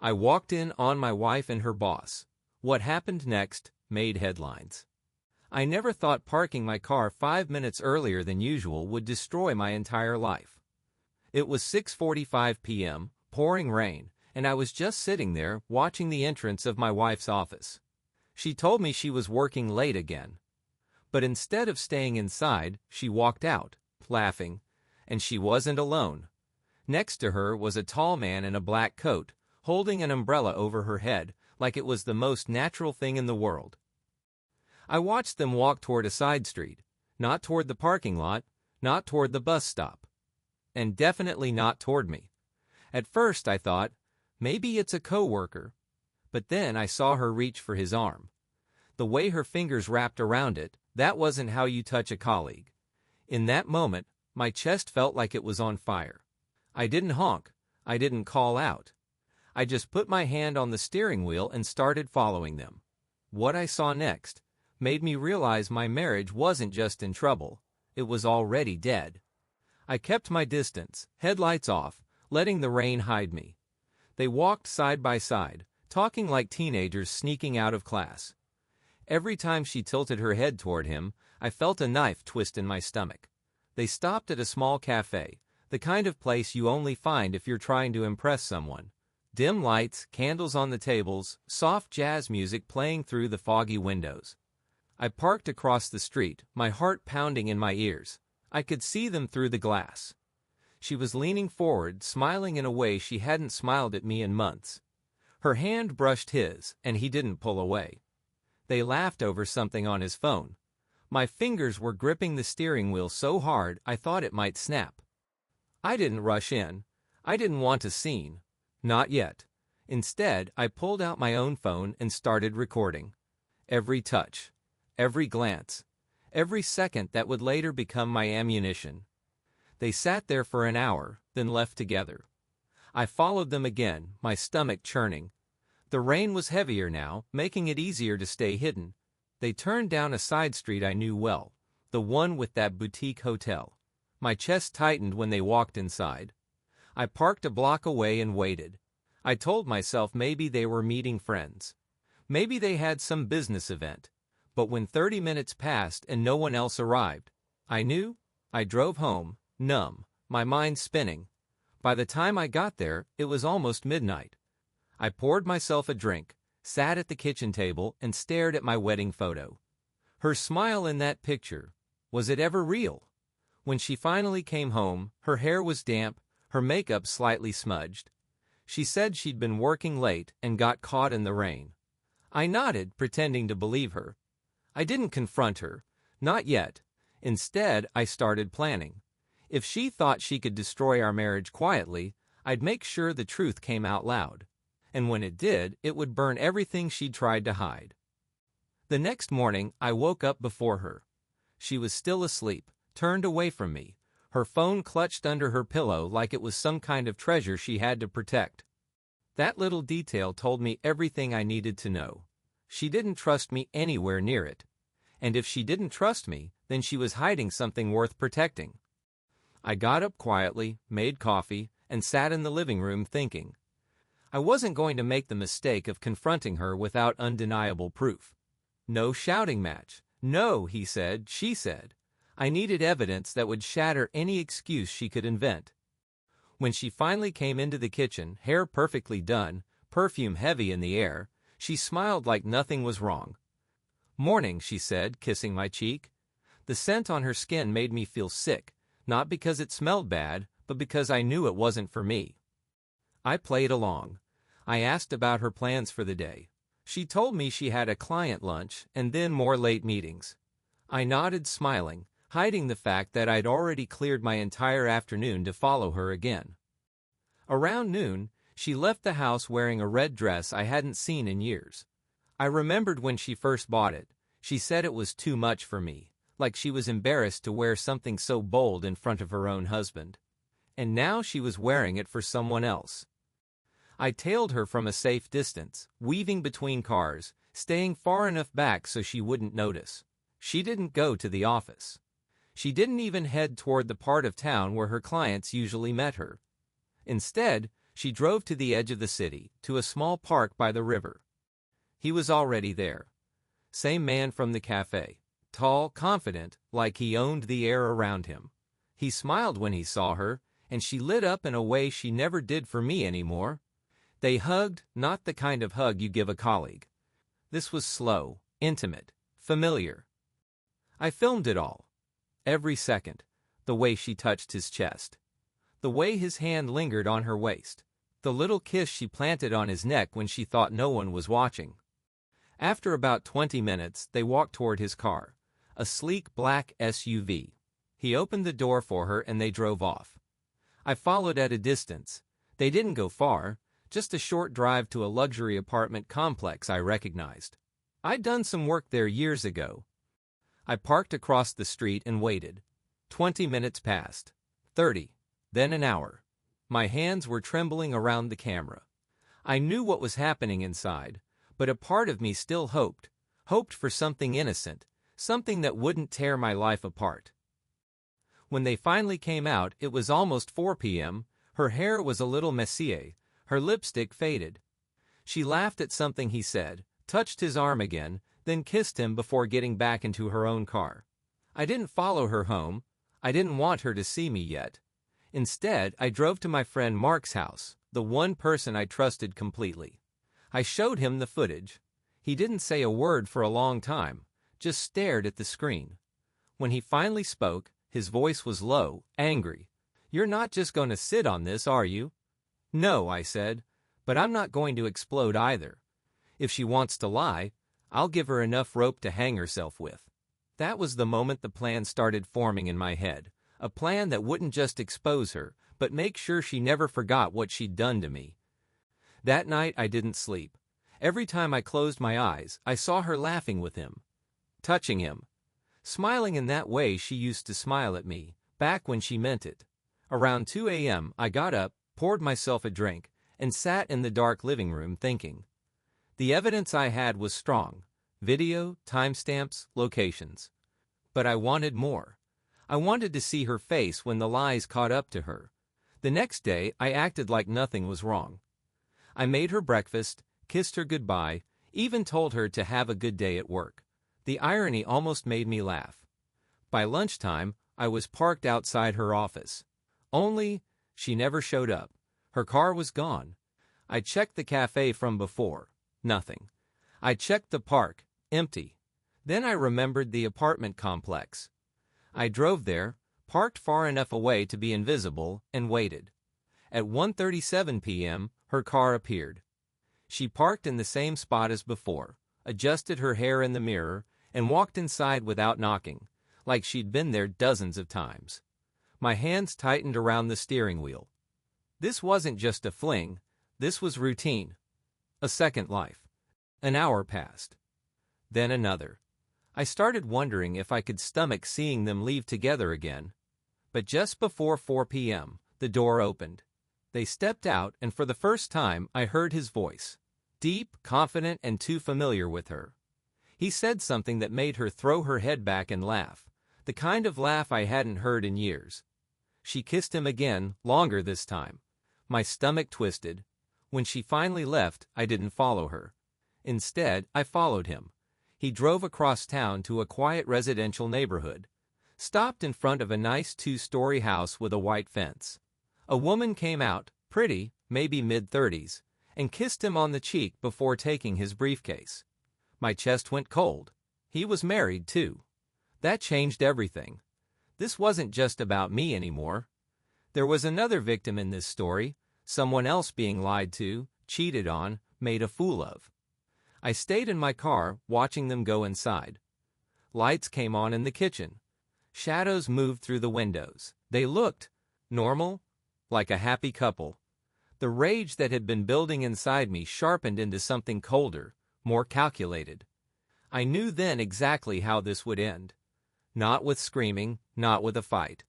I walked in on my wife and her boss. What happened next made headlines. I never thought parking my car 5 minutes earlier than usual would destroy my entire life. It was 6:45 p.m., pouring rain, and I was just sitting there watching the entrance of my wife's office. She told me she was working late again. But instead of staying inside, she walked out, laughing, and she wasn't alone. Next to her was a tall man in a black coat, holding an umbrella over her head like it was the most natural thing in the world. I watched them walk toward a side street, not toward the parking lot, not toward the bus stop, and definitely not toward me. At first I thought, maybe it's a coworker, but then I saw her reach for his arm. The way her fingers wrapped around it, that wasn't how you touch a colleague. In that moment, my chest felt like it was on fire. I didn't honk. I didn't call out. I just put my hand on the steering wheel and started following them. What I saw next made me realize my marriage wasn't just in trouble, it was already dead. I kept my distance, headlights off, letting the rain hide me. They walked side by side, talking like teenagers sneaking out of class. Every time she tilted her head toward him, I felt a knife twist in my stomach. They stopped at a small cafe, the kind of place you only find if you're trying to impress someone. Dim lights, candles on the tables, soft jazz music playing through the foggy windows. I parked across the street, my heart pounding in my ears. I could see them through the glass. She was leaning forward, smiling in a way she hadn't smiled at me in months. Her hand brushed his, and he didn't pull away. They laughed over something on his phone. My fingers were gripping the steering wheel so hard I thought it might snap. I didn't rush in. I didn't want a scene. Not yet. Instead, I pulled out my own phone and started recording. Every touch, every glance, every second that would later become my ammunition. They sat there for an hour, then left together. I followed them again, my stomach churning. The rain was heavier now, making it easier to stay hidden. They turned down a side street I knew well, the one with that boutique hotel. My chest tightened when they walked inside. I parked a block away and waited. I told myself maybe they were meeting friends. Maybe they had some business event. But when 30 minutes passed and no one else arrived, I knew. I drove home, numb, my mind spinning. By the time I got there, it was almost midnight. I poured myself a drink, sat at the kitchen table, and stared at my wedding photo. Her smile in that picture, was it ever real? When she finally came home, her hair was damp, her makeup slightly smudged. She said she'd been working late and got caught in the rain. I nodded, pretending to believe her. I didn't confront her, not yet. Instead, I started planning. If she thought she could destroy our marriage quietly, I'd make sure the truth came out loud. And when it did, it would burn everything she'd tried to hide. The next morning, I woke up before her. She was still asleep, turned away from me, her phone clutched under her pillow like it was some kind of treasure she had to protect. That little detail told me everything I needed to know. She didn't trust me anywhere near it. And if she didn't trust me, then she was hiding something worth protecting. I got up quietly, made coffee, and sat in the living room thinking. I wasn't going to make the mistake of confronting her without undeniable proof. No shouting match. No, he said, she said. I needed evidence that would shatter any excuse she could invent. When she finally came into the kitchen, hair perfectly done, perfume heavy in the air, she smiled like nothing was wrong. "Morning," she said, kissing my cheek. The scent on her skin made me feel sick, not because it smelled bad, but because I knew it wasn't for me. I played along. I asked about her plans for the day. She told me she had a client lunch and then more late meetings. I nodded, smiling, hiding the fact that I'd already cleared my entire afternoon to follow her again. Around noon, she left the house wearing a red dress I hadn't seen in years. I remembered when she first bought it. She said it was too much for me, like she was embarrassed to wear something so bold in front of her own husband. And now she was wearing it for someone else. I tailed her from a safe distance, weaving between cars, staying far enough back so she wouldn't notice. She didn't go to the office. She didn't even head toward the part of town where her clients usually met her. Instead, She drove to the edge of the city, to a small park by the river. He was already there. Same man from the cafe. Tall, confident, like he owned the air around him. He smiled when he saw her, and she lit up in a way she never did for me anymore. They hugged, not the kind of hug you give a colleague. This was slow, intimate, familiar. I filmed it all. Every second. The way she touched his chest. The way his hand lingered on her waist. The little kiss she planted on his neck when she thought no one was watching. After about 20 minutes, they walked toward his car, a sleek black SUV. He opened the door for her and they drove off. I followed at a distance. They didn't go far, just a short drive to a luxury apartment complex I recognized. I'd done some work there years ago. I parked across the street and waited. 20 minutes passed. 30. Then an hour. My hands were trembling around the camera. I knew what was happening inside, but a part of me still hoped for something innocent, something that wouldn't tear my life apart. When they finally came out, it was almost 4 p.m., her hair was a little messy, her lipstick faded. She laughed at something he said, touched his arm again, then kissed him before getting back into her own car. I didn't follow her home. I didn't want her to see me yet. Instead, I drove to my friend Mark's house, the one person I trusted completely. I showed him the footage. He didn't say a word for a long time, just stared at the screen. When he finally spoke, his voice was low, angry. "You're not just going to sit on this, are you?" "No," I said, "but I'm not going to explode either. If she wants to lie, I'll give her enough rope to hang herself with." That was the moment the plan started forming in my head, a plan that wouldn't just expose her, but make sure she never forgot what she'd done to me. That night I didn't sleep. Every time I closed my eyes, I saw her laughing with him, touching him, smiling in that way she used to smile at me, back when she meant it. Around 2 a.m., I got up, poured myself a drink, and sat in the dark living room thinking. The evidence I had was strong. Video, timestamps, locations. But I wanted more. I wanted to see her face when the lies caught up to her. The next day, I acted like nothing was wrong. I made her breakfast, kissed her goodbye, even told her to have a good day at work. The irony almost made me laugh. By lunchtime, I was parked outside her office. Only, she never showed up. Her car was gone. I checked the cafe from before. Nothing. I checked the park. Empty. Then I remembered the apartment complex. I drove there, parked far enough away to be invisible, and waited. At 1:37 p.m., her car appeared. She parked in the same spot as before, adjusted her hair in the mirror, and walked inside without knocking, like she'd been there dozens of times. My hands tightened around the steering wheel. This wasn't just a fling. This was routine. A second life. An hour passed. Then another. I started wondering if I could stomach seeing them leave together again. But just before 4 p.m., the door opened. They stepped out, and for the first time, I heard his voice. Deep, confident, and too familiar with her. He said something that made her throw her head back and laugh, the kind of laugh I hadn't heard in years. She kissed him again, longer this time. My stomach twisted. When she finally left, I didn't follow her. Instead, I followed him. He drove across town to a quiet residential neighborhood. Stopped in front of a nice 2-story house with a white fence. A woman came out, pretty, maybe mid-30s, and kissed him on the cheek before taking his briefcase. My chest went cold. He was married, too. That changed everything. This wasn't just about me anymore. There was another victim in this story, someone else being lied to, cheated on, made a fool of. I stayed in my car, watching them go inside. Lights came on in the kitchen. Shadows moved through the windows. They looked normal, like a happy couple. The rage that had been building inside me sharpened into something colder, more calculated. I knew then exactly how this would end. Not with screaming, not with a fight,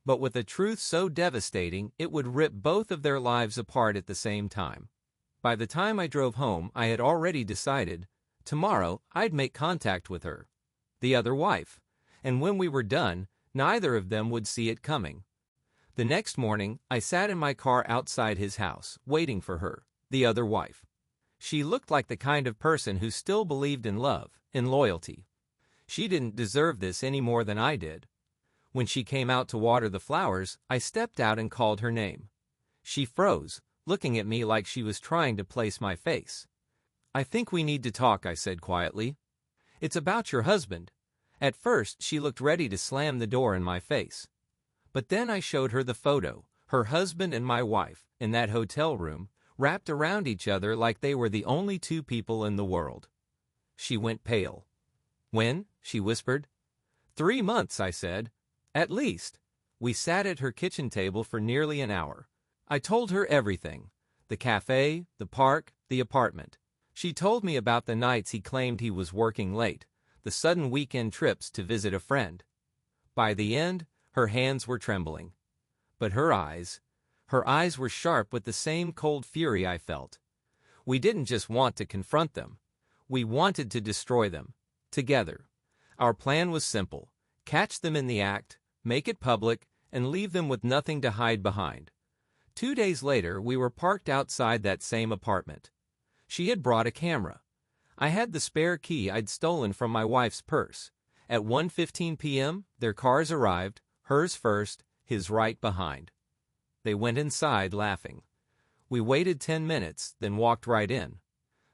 but with a truth so devastating it would rip both of their lives apart at the same time. By the time I drove home, I had already decided, tomorrow I'd make contact with her, the other wife, and when we were done, neither of them would see it coming. The next morning, I sat in my car outside his house, waiting for her, the other wife. She looked like the kind of person who still believed in love, in loyalty. She didn't deserve this any more than I did. When she came out to water the flowers, I stepped out and called her name. She froze, looking at me like she was trying to place my face. "I think we need to talk," I said quietly. "It's about your husband." At first, she looked ready to slam the door in my face. But then I showed her the photo, her husband and my wife, in that hotel room, wrapped around each other like they were the only two people in the world. She went pale. "When?" she whispered. "3 months," I said. "At least." We sat at her kitchen table for nearly an hour. I told her everything. The cafe, the park, the apartment. She told me about the nights he claimed he was working late, the sudden weekend trips to visit a friend. By the end, her hands were trembling. But her eyes were sharp with the same cold fury I felt. We didn't just want to confront them. We wanted to destroy them. Together. Our plan was simple. Catch them in the act, make it public, and leave them with nothing to hide behind. 2 days later, we were parked outside that same apartment. She had brought a camera. I had the spare key I'd stolen from my wife's purse. At 1:15 p.m., their cars arrived, hers first, his right behind. They went inside, laughing. We waited 10 minutes, then walked right in.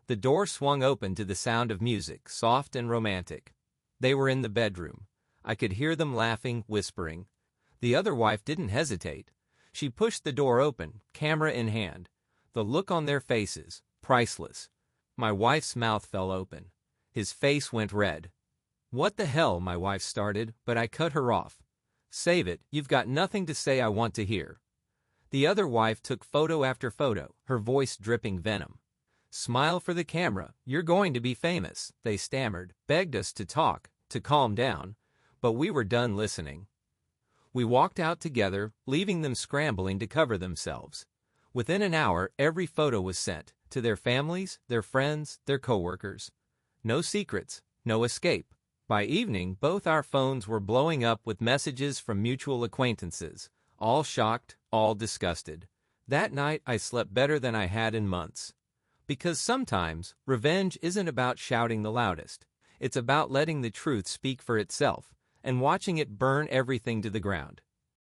The door swung open to the sound of music, soft and romantic. They were in the bedroom. I could hear them laughing, whispering. The other wife didn't hesitate. She pushed the door open, camera in hand. The look on their faces, priceless. My wife's mouth fell open. His face went red. "What the hell?" my wife started, but I cut her off. "Save it, you've got nothing to say I want to hear." The other wife took photo after photo, her voice dripping venom. "Smile for the camera, you're going to be famous," they stammered, begged us to talk, to calm down, but we were done listening. We walked out together, leaving them scrambling to cover themselves. Within an hour, every photo was sent, to their families, their friends, their coworkers. No secrets, no escape. By evening, both our phones were blowing up with messages from mutual acquaintances, all shocked, all disgusted. That night, I slept better than I had in months. Because sometimes, revenge isn't about shouting the loudest. It's about letting the truth speak for itself, and watching it burn everything to the ground.